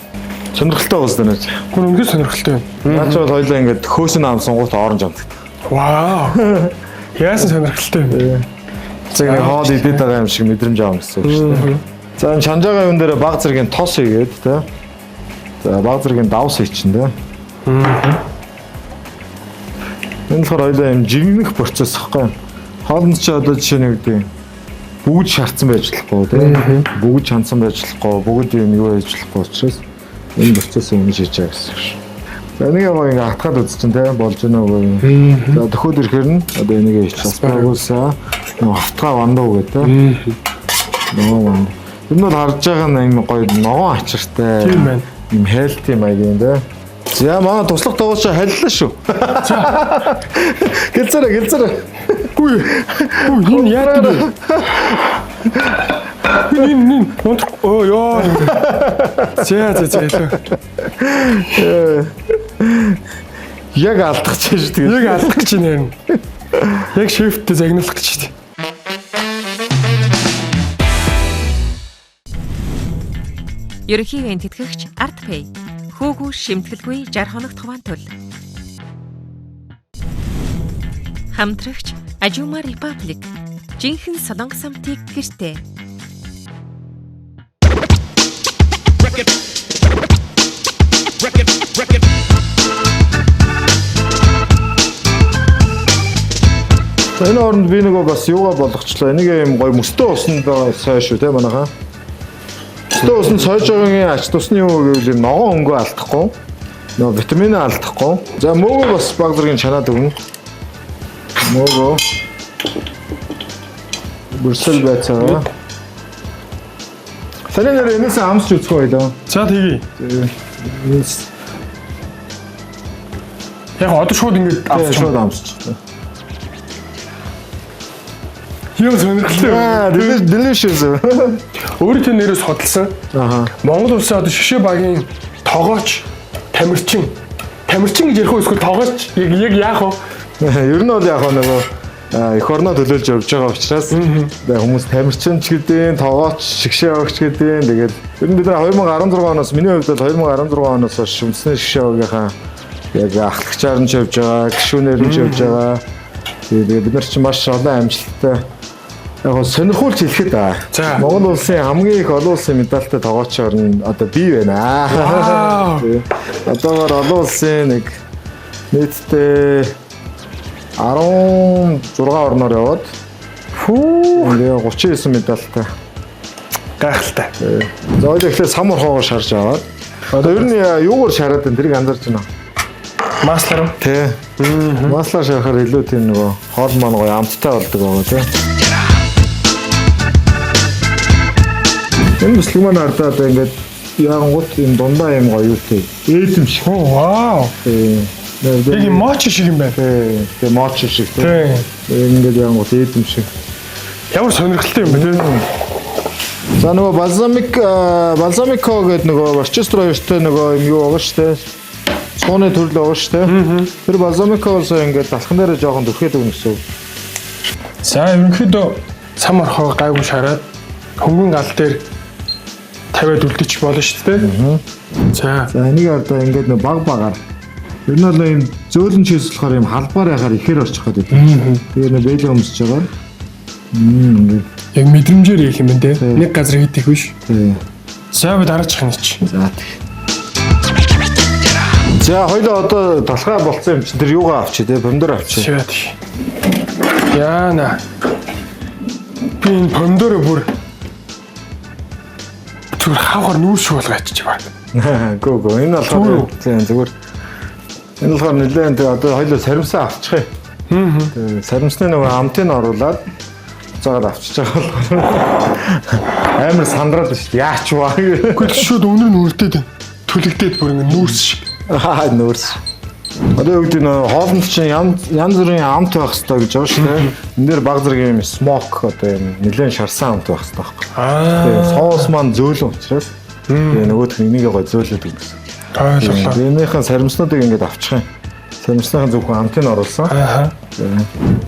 Сонирхолтой уус дэнэж. Гүр үнэхээр сонирхолтой байна. Наач бол хоёлаа ингэж хөөсөн амсан гут оронж амтдаг. Вау. Яасан сонирхолтой юм. Цэг нэг хоол идээд байгаа юм шиг мэдрэмж авна гэсэн үг шүү дээ. За энэ чанжаагийн юм дээр баг зэргийн тос хийгээд тэ. За баг зэргийн давс хийчин тэ. Энэ болохоор ойлоо юм жигнэх процесс гэхгүй. Хоолнд ч одоо жишээ нь гэдэг бүгд шаардсан байж болохгүй тийм бүгд чансан байж болохгүй бүгд юм юу байж болохгүй учраас энэ процесс өмнө шийдэж байгаа гэсэн шүү. За энийг яг атгаад үзчихэн тийм болж байна уу. За төхөд ирэхээр нь одоо энийг аспарагусаа автгаа вандаа үгээд тийм ногоон. Энэ бол харж байгаа нь юм гоё ногоон ачаартай. Тийм байна. Юм healthy маягийн тийм. За маа туслах тоглож хэллээ шүү. Гэлцээрээ. Гүй энэ яа вэ? Энэ оо ёо. За. Яг алдах чинь шүү дээ. Яг алдах гэж нэрнэ. Яг шифттэй загнуулах гэж шүү дээ. Ерөнхий ивент тэтгэгч ArtPay. Хөөгүү шимтгэлгүй 60 хоног товаан төл. Хамтрагч Ajuma Republic. Жинхэнэ солонгос самтыг гэртээ. Энэ оронд би нөгөө бас юугаа болгочлаа. Энийг юм гоё мөстөө усанд сойш шүү те манайхаа. Мөстөө усанд сойж байгаагийн ач тусны юу гэвэл ногоон өнгөө алдахгүй. Нөгөө витамин алдахгүй. За мөөгөө бас баг зэргийн чанаад өгнө. Мөөгөө бүрсэл байцаа. Санаа нэр энэс амсч үзэх байлаа. За тэгье. Яг одоо шууд ингэж шууд амсч. Юу сонирхолтой. Delicious. Өөрийнхөө нэрээс судалсан. Монгол улсын одоо шишээ багийн тогооч тамирчин гэж ярих уу эсвэл тогооч яг яах вэ? Ер нь бол яг нөгөө эх орноо төлөөлж явж байгаа учраас хүмүүс тамирчин ч гэдэг, тогооч, шигшээ өгч гэдэг. Тэгээд ер нь бид нар 2016 оноос миний хувьд бол 2016 оноос хойш өмсний шигшээ өгийнхаа яг ахлагчаар нь явж байгаа, гишүүнээр нь явж байгаа. Тэгээд бид нар ч маш олон амжилттай яг сонирхуулж хэлэхэд Монгол улсын хамгийн их олон улсын медальтай тогоочоор нь одоо би байна. Одоогоор олон улсын нэг нийтдээ 16 орноор яваад ингээ 39 медальтай. Гайхалтай. За одоо ихлээр сам орхоогоор шарж аваад одоо ер нь юугаар шараад байна тэрийг анзаарч байна. Маслаар. Тий. Маслаар шарахаар илүү тийм нөгөө хоол маань гоё амттай болдог байгаа тий. Энэ бүслэг маань ардаа одоо ингээд яангууд юм дундаа юм гоё юутэй. Ээдэм шиг. Вау. Яг юм моч шиг юм байна. Тэгээ моч шиг тий. Ингээд яангууд ээдэм шиг. Ямар сонирхолтой юм бэ тий. За нөгөө балзамико гэдэг нөгөө Worcester хоёртой нөгөө юм юу байгаа шүү дээ. Цооны төрөл байгаа шүү дээ. Тэр балзамикоос ингээд далхан дээрээ жоохон дүрхээд өгнө гэсэн. За ерөнхийдөө сам орхоо гайгүй шараад хөнгөн гал дээр тавиад үлдчих болно шүү дээ. За энийг одоо ингээд нэг баг багаар ер нь бол ийм зөөлөн чийс болохоор ийм халбаар яхаар ихээр орчих гээд байна. Тэгээ нэг бэлэн өмсөж байгаа. Ингээд яг мэдрэмжээр хийх юм байна те. Нэг газар хийдэх биш. За би дараачих нь чи. За хоёлоо одоо талхай болцсон юм чинь тэр юугаа авчи те помидор авчи. Яана. Би энэ помидор бүр зүгээр хавхар нүүрс шуулгаачих баг. Гөө энэ болохоор зүгээр энэ болохоор нэлээд одоо хоёлоо саримсаа авчих юм. Саримсны нөгөө амтыг оруулаад цаагаад авчиж байгаа болохоор амар сандраад шүү дээ. Яач ваа. Гэхдээ шууд өнөр нүртэй дээ. Түлэгдээд бүр ингэ нүүрс шиг. Нүүрс. Одоо юу гэдэг нь хоолнд чинь янз бүрийн амт байх хэрэгтэй гэж байгаа шүү дээ. Энд дээр баг зэрэг юм смок одоо юм нэлээд шарсан амт байх хэрэгтэй байхгүй. Тэгээ соус маань зөөлөн учраас тэгээ нөгөөх нь энийг гой зөөлөд гэсэн. Ойлголоо. Энийхэн саримснуудыг ингээд авчих юм. Саримсныхан зөвхөн амтыг оруулсан.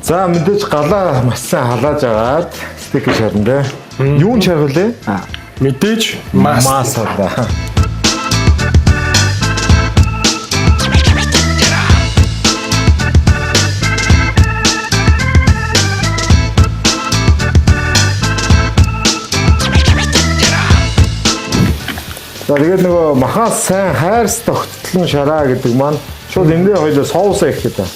За мэдээж галаа маш сайн халааж агаад стейк шарна дээ. Юу нь шарвалээ? Мэдээж мас аа. За тэгээд нөгөө махаас сайн хайрс тогттлон шараа гэдэг маань шууд эндээ хоёлоо соусаа их гэдэг.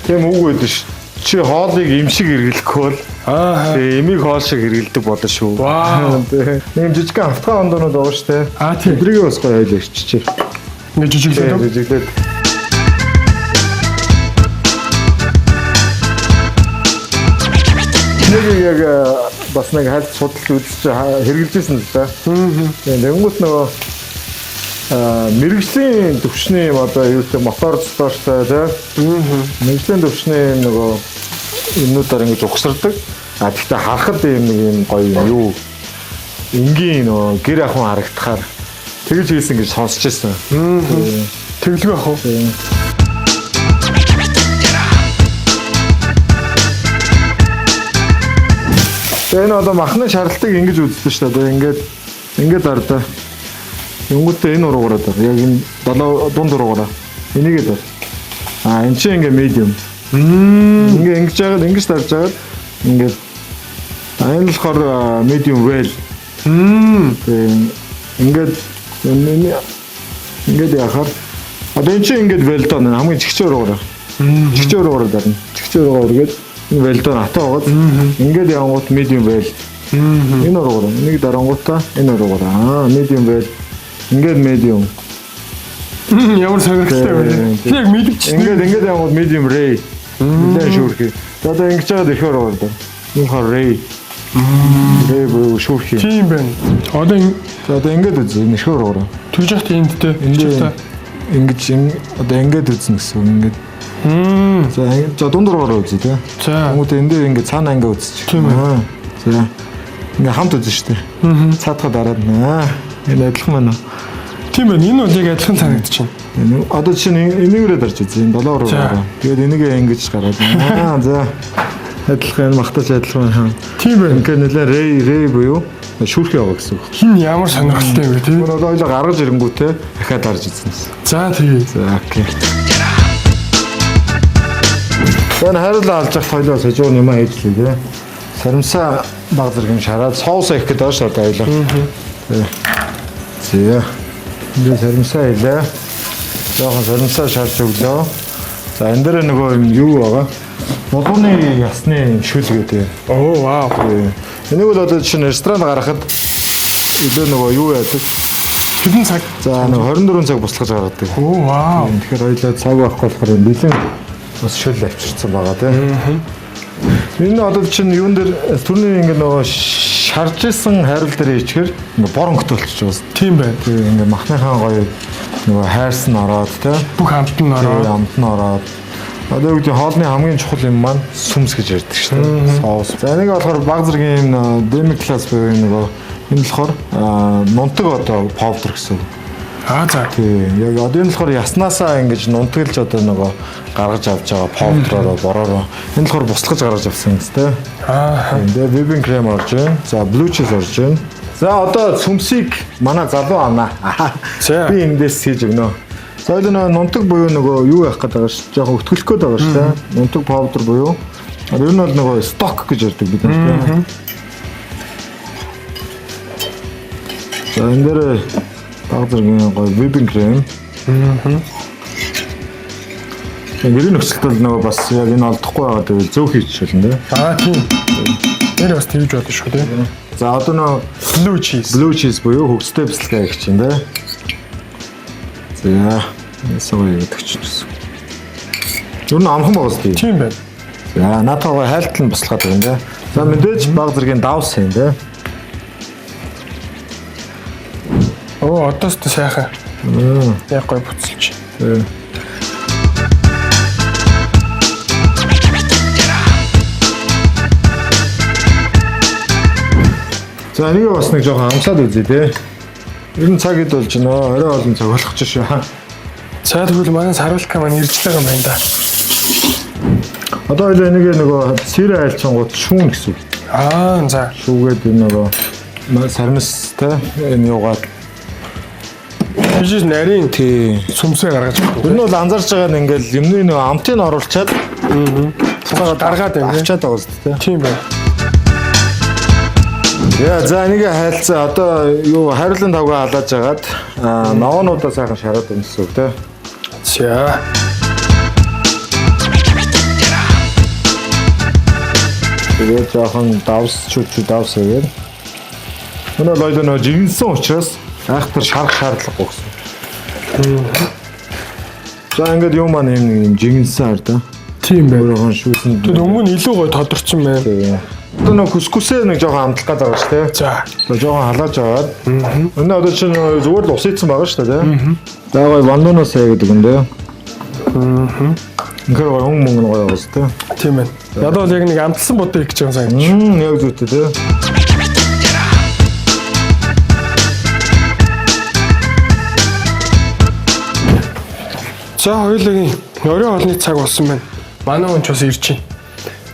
Тийм үг байдаг ш. Чи хоолыг им шиг эргэлэхгүй бол тэгээ эмийг хоол шиг эргэлдэг болно шүү. Вау. Нэг жижигхэн автгай ондонууд байгаа ш тэ. Тийм. Эдрийг бас гоё хоёлоо ирчихээ. Ингээ жижиглээд. Жижиглээд. Нэг яг бас нэг хальт судалж үзэж хэрэгжилжсэн л да. Тэнгүүт нөгөө мэрэгжлийн төвчний юм одоо юутэй мотор цоцтой тийм. Мэрэгжлийн төвчний нөгөө юмнуудаар ингэж угсардаг. Гэхдээ харахад юм нэг юм гоё юу энгийн нөгөө гэр ахуйн харагдахаар тэгж хийсэн гэж сонсч байсан. Тэглгүй ах уу? Энэ одоо махны шаардлагыг ингэж үздэг шүү дээ. Ингээд ардаа. Өнгөтэй энэ уруугаар даа. Яг энэ 7 дунд уруугаар. Энийгээ даа. Энэ чинь ингээ medium. Ингээ ингэж жагаад ингэж тарж жагаад ингээд энэ болохоор medium well. Ингээд яхаар одоо энэ чинь ингээд well даа. Хамгийн чигчээ уруугаар. Чигчээ уруугаар даа. Чигчээ уруугаар гээд энэ well даа хатаа байгаад ингээд явангууд medium well. Энэ уруугаар. Энийг дарангуудаа энэ уруугаар. Medium well. Ингээд medium. Ямар сонирхолтой байна. Яг мэдчихсэн. Ингээд явангууд medium rare. Мэдээ шүүрхий. Одоо ингэж жагаад ихээр байгаа даа. Энэ хаа rare. Rare шүүрхий. Тийм байна. Одоо ингээд үзье. Энэ шүүр уруу. тэгж яхад эндтэй. Ингэж одоо ингээд үзнэ гэсэн ингээд. За дунд руу үзье тий. За. Хүмүүс эндээ ингээд цаанаа ингээд үзчих. Тийм ээ. За. Ингээд хамт үзнэ шүү дээ. Цаатахад дараад наа. Энэ адилхан байна уу? Тийм байна. Энэ бол яг адилхан санагдчихэв. Одоо чинь энийгээрээ дарж үзье. 7 руу гараа. Тэгээд энийгээ ингэж гараад. За. Адилхан махтаж адилхан байна. Тийм байна. Ингээд нэлээ рэй буюу шүүрхий яваа гэсэн үг. Хин ямар сонирхолтой юм бэ тийм. Одоо ойлоо гаргаж ирэнгүүтээ дахиад дарж үзсэн. За тэгээ. За окей. Энэ хариулаа алж явах хоёлоо сажуун юм ээжлээ тий. Сарамсаа баг зэрэг юм шараад соус их гэдэг шүү дээ хоёлоо. За. Энэ сарамсаа илээ. Жохон сарамсаа шарж өглөө. За энэ дээр нөгөө юм юу байгаа? Модны ясны шүл гэдэг. Оо вау. Энийг бол одоо чинь ресторан гаргахад илүү нөгөө юу яадаг? Хэдэн цаг? За нөгөө 24 цаг буслахж гаргадаг. Оо вау. Тэгэхээр хоёлаа цаг авахгүй болохоор нэлээд бас шүл авчирсан байгаа тийм. Энэ одоо чинь юун дээр түрний ингэ нөгөө шарж исэн хайрал дээр ичгээр ингээ бор өнгөтэй болчихж байгаа. Тийм байна. Тэгээ ингээ махныхаа гоё нөгөө хайрсан ороод тийм. Бүх хамт нь ороод. Хамт нь ороод. Одоо үгүй хоолны хамгийн чухал юм маань сүмс гэж ярьдаг шүү дээ. Соус. За энийг болохоор баг зэргийн demi class буюу нөгөө энэ болохоор нунтаг одоо powder гэсэн. За. Тийм. Яг одоо энэ болохоор яснаасаа ингэж нунтаглж одоо нөгөө гаргаж авч байгаа powder-ороо бороо. Энэ болохоор буслахж гаргаж авсан юм тест. Тэгээ whipping cream орж байна. За blue cheese орж байна. За одоо сүмсийг манай залуу авнаа. Би эндээс хийж өгнө. За энэ нунтаг буюу нөгөө юу яах гээд байгаа ш. Жохон өтгөлөх гээд байгаа ш. Нунтаг powder буюу. Энэ нь бол нөгөө stock гэж ярьдаг бид нар. За энэ дээр баг зэргийн гоё whipping cream. Гэрийн нөхцөлд бол нөгөө бас яг энэ олдохгүй байгаа гэвэл зөөх хийж шилэн дээ. Тийм. Энэ бас тэгж бодож шүү дээ. За одоо нөгөө blue cheese буюу хөвгцтэй бэлтгэе гэх чинь дээ. За сая гэдэг чинь. Юу н амхан байгаас тийм. Тийм байна. За наатаа хайлтал нь буслахад байна дээ. За мэдээж баг зэргийн давс юм дээ. Оо одоос тэ сайхан. Яг гоё буцалж. За энийг бас нэг жоохон амсаад үзье те. Ер нь цаг хэд болж байна? Орой олон цаг болох ч шүү. За тэгвэл манай саруулка маань ирж байгаа юм байна да. Одоо энийг нөгөө сэрэ айлчингууд шүүн гэсэн. За. Шүүгээд нөгөө сармис те энэ юугаад Жиж нарийн тий сүмсээ гаргаж өгдөг. Ер нь бол анзаарч байгаа нь ингээл юмны нөгөө амтыг оруулчаад даргаад байна. Авчаад байгаа зү Тийм байна. Яа, за нэг хайлцаа одоо юу хариулын тавгаа халааж агаад ногоонуудаа сайхан шараад өмсөв те. За. Тэгээд жоохон давсгээд. Өнөө лойд нөө жигэнсэн учраас айхтар шарах шаардлага өгсөн. За ингээд юу маань юм жигэнсэн хар та. Тийм байна. Өөрөөр шүүсэн. Тэр өмнө нь илүү гой тодорцсон байна. Одоо нөө күскүсээ нэг жоохон амтлах гэдэг байгаа шүү дээ. За. Одоо жоохон халааж аваад. Өнөө одоо чинь зүгээр л ус ийдсэн байгаа шүү дээ. За гой вандуунаас яагаад гэдэг юм бэ? Ингээд гой мөнгө гоё байгаа шүү дээ. Тийм байна. Надад бол яг нэг амтсан бодоо их гэж байгаа санагдаж. Яг зүйтэй тий. За хоёулагийн орой олны цаг болсон байна. Манай хүн ч бас ирж байна.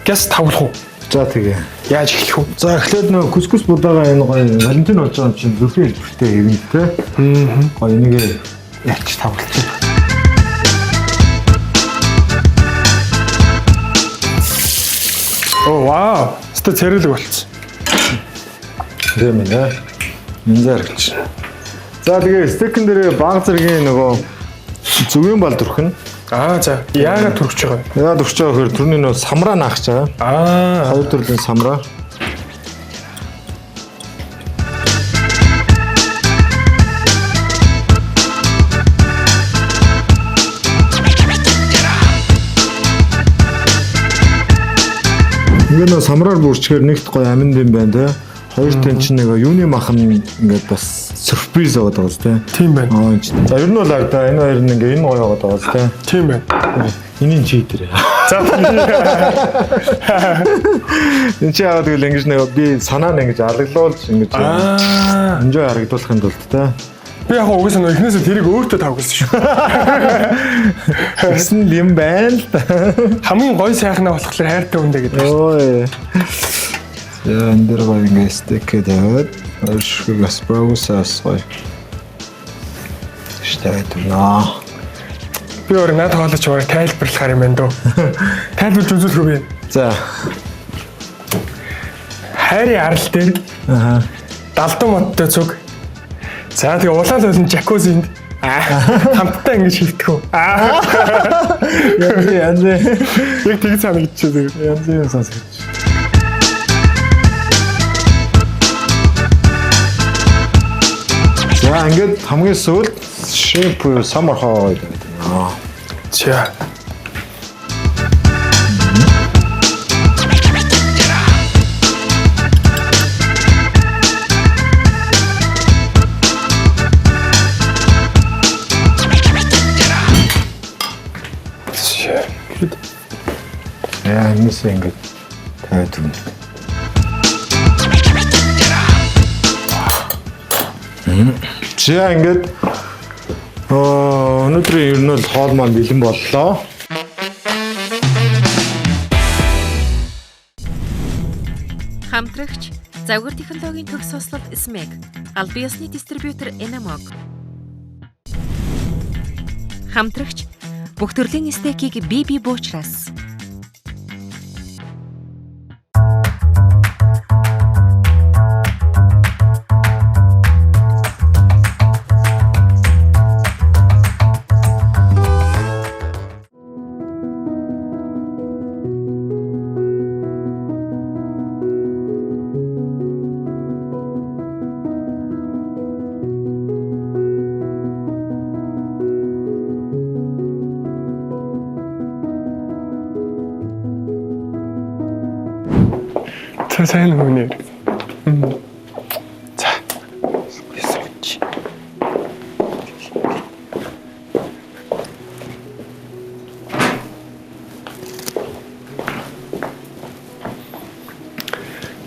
Газ тавлах уу? За тэгээ. Яаж эхлэх вэ? За эхлээд нөө күскүс будаага энэ гоё Валентин болж байгаа юм чинь зөвхөн хэлбэртэй хэвэнтэй. Гоё энийг ялч тавлчих. Оо вау. Өстө царилэг болчихсон. Тийм ээ. Минзар гэж. За тэгээ стейкэн дээр баг зэргийн нөгөө зүгийн бал төрхөн. За. Яагаад төрж байгаа вэ? Яагаад төрж байгаа гэхээр түрний нөө самраа наахч байгаа. Хоёр төрлийн самраа. Ингээд нөө самраар бүрчгээр нэгт гоё аминд юм байна те. Хоёр тэн чинь нэг юуны махан ингээд бас сюрприз аваад байгаа зү те. Тийм байна. За ер нь бол ардаа энэ хоёр нь ингээд энэ гоё аваад байгаа зү те. Тийм байна. Энийг чи дээр. За. Энэ чи аваад гэл ингэж нэг би санаа нь ингэж алгалуулж ингэж энжой харагдуулахын тулд те. Би яг угсаа нөө эхнээсээ тэрийг өөртөө тавгалсан шүү. Гэсэн юм байна л да. Хамгийн гоё сайхнаа болохоор хайртай үндэ гэдэг. Ой. За энэ дэр гоё ингэ стейкэд аваад өршгөө гаспрогусаас гоё. Штайт наа. Би өөр надад хоолойч бараг тайлбарлахаар юм байна дөө. Тайлбарлаж үзүүлэх үү би? За. Хайрын арал дээр далдан модтой цуг. За тэгээ улаан толын жакузинд хамтдаа ингэж хөвтгөө. Янз Яг тэгж санагдчихэ тэгээ. янз сонсож. За ингээд хамгийн сүүлд шимпу самархаа гэдэг. За. Яа, энэсээ ингээд тавиад өгнө. За ингээд өнөөдрийн ер нь бол хоол маань бэлэн боллоо. Хамтрагч Завгар технологийн төгс сослол SMEG, аль биесны дистрибьютор Enamog. Хамтрагч бүх төрлийн стейкийг бие буучраас. Сайн хүнээ. За. Сууч.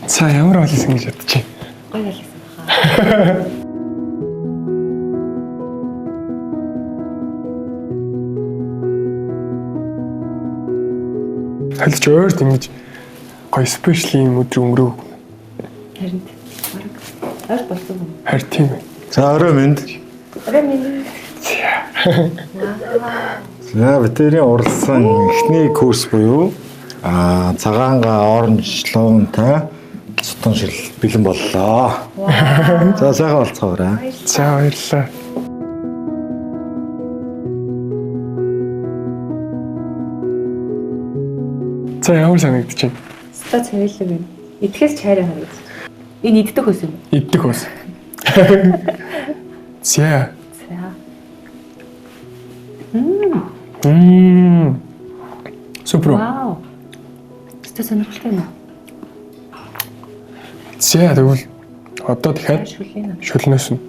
За ямар олсон гэж бодож байна. Гоё олсон баха. Халж өөрт ингэж гоё спешиал юм өдөр өнгөрөө. Харин баг болсон юм. Харин тийм ээ. За орой минь. Орой минь. За ветеринарын уралсан эхний курс буюу цагаанга оранж луунтай Сутан шил бэлэн боллоо. За сайхан болцгоорой. За баярлалаа. За ямар санагдчих юм? Ста цавилэг байна. Идэхээс чайраа харагдаж. Энэ иддэг хөөс юм. Иддэг хөөс. За. Супер. Вау. Ста сонирхолтой юм. За тэгвэл одоо дахиад шүлнэс нь.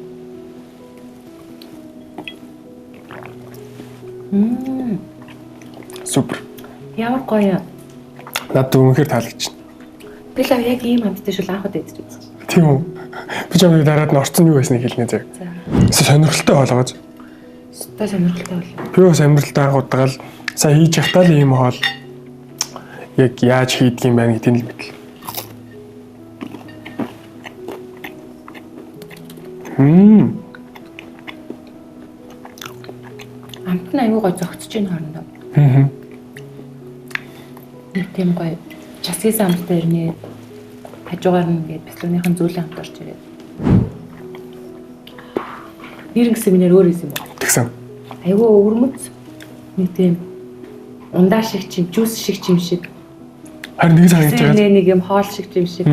Супер. Ямар гоё. Надад үнэхээр таалагдчихна. Би л яг ийм амттай шүл анхад идэж үзсэн. Тийм үү? Би ч амиг дараад нь орцсон юу байсныг хэлнэ зэ. За. Сонирхолтой болгооч. Ста сонирхолтой болов. Би бас амьдралдаа анхудаага л сая хийж явахтаа л ийм хоол яг яаж хийдэг юм байна гэдгийг л мэдлээ. Амт нь аюу гой зогцож ийн хоорондоо. Нэг тийм гоё часгис амт дээрний хажуугаар нь гээд бяцлууныхан зүйлэн хамт орж ирээд. Нэр гэсэн минээр өөр юм байна. Тэгсэн. Аюу өвөрмөц нэг тийм ундаа шиг чим, жуус шиг чим шиг. Харин нэг цаг хийж байгаа. Нэг юм хоол шиг чим шиг.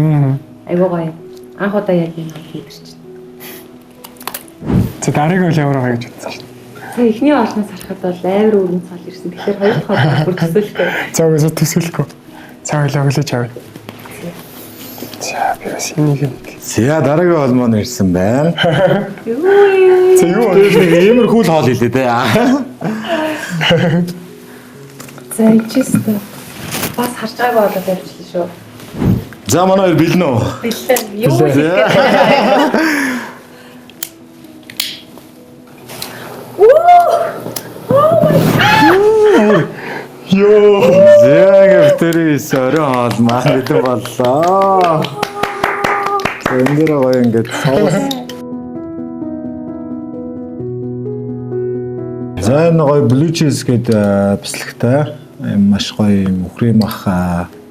Аюу гоё. Анх удаа яг юм хийдэрч. За дараагийн үйл ямар байгаа гэж бодсон шүү дээ. За эхний олноос харахад бол амар өргөн цал ирсэн. Тэгэхээр хоёр дахь олноос бүр төсөөлөхгүй. За угаасаа төсөөлөхгүй. За хоёлаа өглөөж авъя. За би бас энийг юм. За дараагийн хоол маань ирсэн байна. Юу. За юу Нэг иймэрхүү л хоол хэлээ дээ. За ичээстэй. Бас харж байгаагаа болоод явчихлаа шүү. За манай хоёр бэлэн үү? Бэлэн. Юу хийх вэ? Йоо. Яг тэрий сорой хоол маань бэлэн боллоо. Энд дээр гоё ингээд соус. За энэ гоё blue cheese гэдэг бислэгтэй маш гоё юм крем ах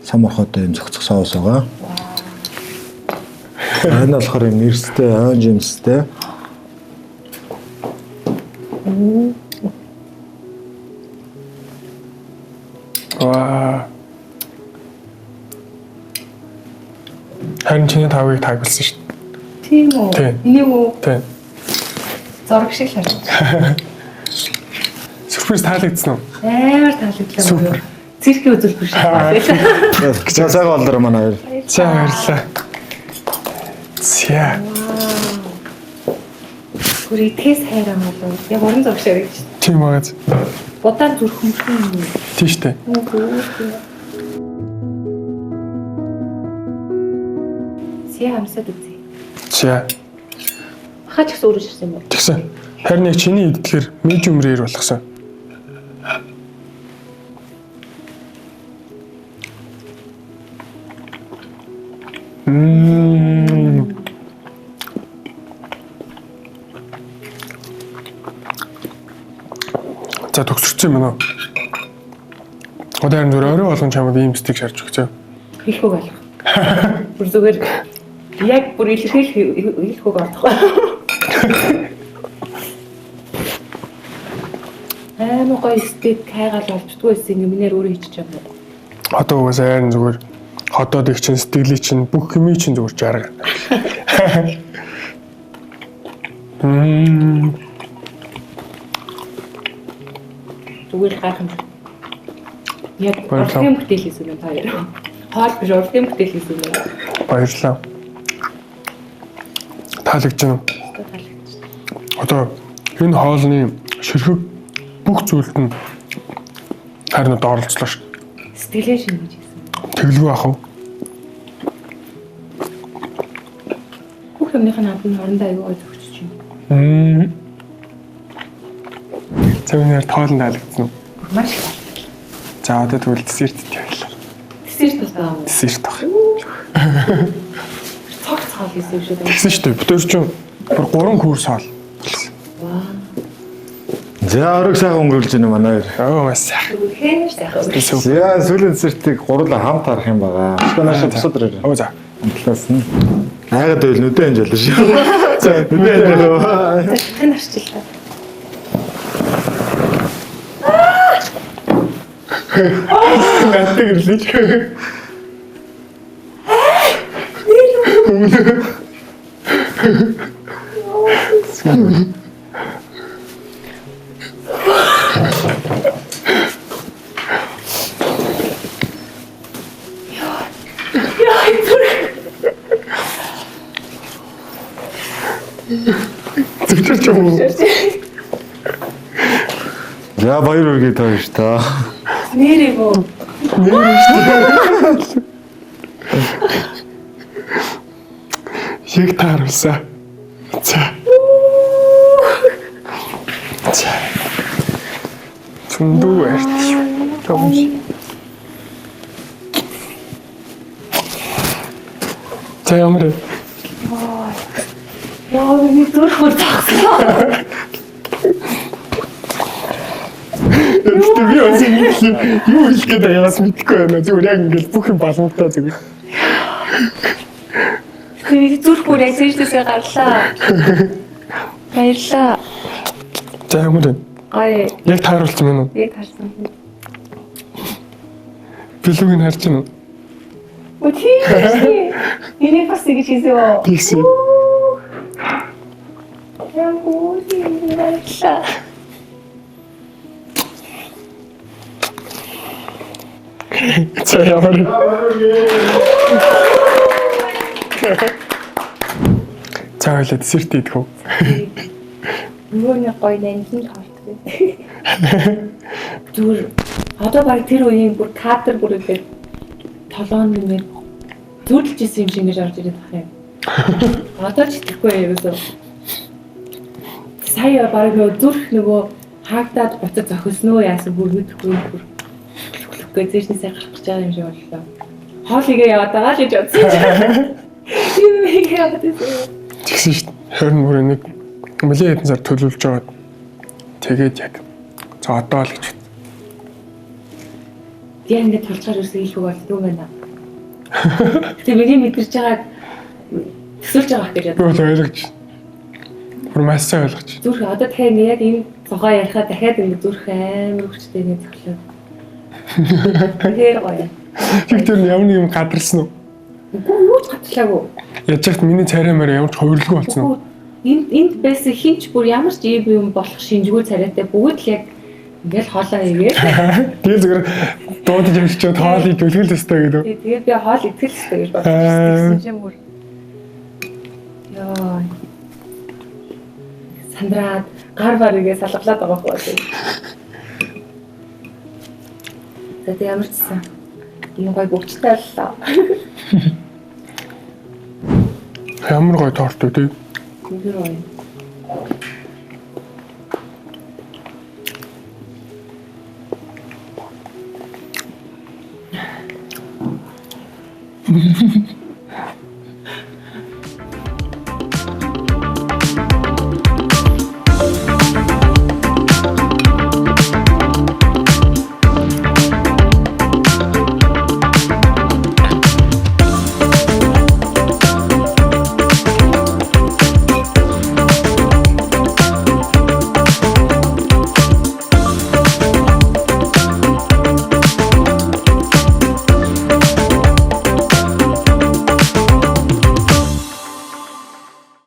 самархотой юм зохицох соус байгаа. Энэ болохоор юм нэрстэй, айн жимстэй. Ваа. Харин чиний тавыг тагуулсан шүү дээ. Тийм үү? Энийг үү? Тийм. Зураг шиг л харагдаж. Сюрприз таалагдсан уу? Амар таалагдсан. Циркийн үзүүлбэр шиг байна. За сайхан болдоо манай хоёр. За баярлалаа. За. Гүр идэхээс хайраа болов. Яг уран зураг шиг гэж. Тийм байгаач. Будаан зүрх хөмсөн юм. Тийм шүү дээ. Сия хамсаад үзье. За. Хаач гэсэн өөрөө ширсэн юм байна. Тэгсэн. Харин яг чиний идэхээр medium rare болгосон. За төгсөрсөн юм уу? Одоо энэ зүгээр орой болгон чамд ийм стик шарж өгчөө. Хэлхүүг алах. Бүр зүгээр яг бүр хэлхүүг олдох. Амар гоё стик хайгаал олддгүй байсан юм минээр өөрөө хийчих юм. Одоо угаасаа айрын зүгээр хотоод их чин сэтгэлий чин бүх хэмээ чин зүгээр жарга. Зүгээр гайхам. Яг урлагийн бүтээл хийсэн юм таяа. Хоол биш урлагийн бүтээл хийсэн юм. Баярлалаа. Таалагдж байна уу? Одоо энэ хоолны ширхэг бүх зүйлд нь харин одоо оролцлоо шүү. Сэтгэлээ шингэж хийсэн. Тэглгүй ах уу? Бүх юмных нь амтны орондоо аюу гой зөгчөж байна. Цагнаар тоолн таалагдсан уу? Маш их. За одоо тэгвэл десерттэй байлаа. Десерт тусаа. Десерт тах. Цогц хоол хийсэн шүү дээ. Тэгсэн шүү дээ. Бүтээрч бүр 3 курс хоол. За орог сайхан өнгөрүүлж байна манай хоёр. Оо маш сайхан. Үнэхээр сайхан. За сүүлийн десертийг гурлаа хамт харах юм байгаа. Сканашаа тусаад ирээ. Оо за. талаас нь айгаад байл нүдэн анжаалаа шүү. За нүдэн анжаалаа. Хэн арчлаа. Натдаг ирлээ. Зүгтэрч юм уу? За баяр үргээ тааш та. Нэрээ гоо. Яг тааруулсаа. За. Түндүү арт. Томш. За ямар. Яа, би зүрхөө тагслаа. Би aussi юу их гэдэг яас мэдгүй байна. Зүгээр яг ингээд бүх юм балантай зүгээр. Би зүрхөө яг зэрэгсээ гарлаа. Баярлаа. За ямар. Ай, Яг тааруулсан юм уу? яг харсан. Билүүг нь харж байна уу? Өчигдөр энэ бас ингэж хийсэн. Тэгсэн. Яг үгүй баярлаа. За ямар. За ойлоо десерт идэх үү? Нүуний гоё нэмсэн тоолт. Зүр одоо баг тэр үеийн бүр кадр бүр ихэд толгойн нэмээд зүрлж исэн юм шиг ингэж орж ирээд байгаа юм. Одоо ч итгэхгүй ерөөсөө. Сая баг зүрх нөгөө хаагдаад буцаж зохисноо яасан бүр мэдэхгүй бүр. Гэзэрнээсээ гарах гэж байгаа юм шиг боллоо. Хоолыгээ яваад байгаа л гэж бодсон. Юу яагаад вэ? Тэгсэн шүү дээ. 20 нэг нэлээд хэдэн сар төлөвлөж байгаа. Тэгээд яг за одоо л гэж. Яг ингэ толцоор үсээ хэлэх бол юу байна. Тэгээ миний мэдэрч байгааг төсөлж байгаа гэж Би бол ойлгож. Бүр маш сайн ойлгож. зүрх одоо дахиад яг энэ цогоо ярихад дахиад ингэ зүрх амар хүчтэй ингэ зөглөө. Тэр гоё. Тэр ямар нэг юм гадарсан уу? Үгүй юу ч гадлаагүй. Яаж ч миний царай маар ямар ч хувирлгүй болсон уу? Энд байсан хинч бүр ямар ч юм болох шинжгүй царайтай бүгд л яг ингээл хоолоо игээд. Тэгээ зүгээр дуудаж өгчөө тоолыг төлгөл өстэй гэдэг. Тэгээд би хоол итгэл өстэй гэж бодсон юм бүр. Яа. Сандраад гар барыгээ салгалаад байгаа хөө. Тэгээд ямар ч сан. Энэ гой бүгдтэй боллоо. Ямар гой торт үү тий? Гүр ой.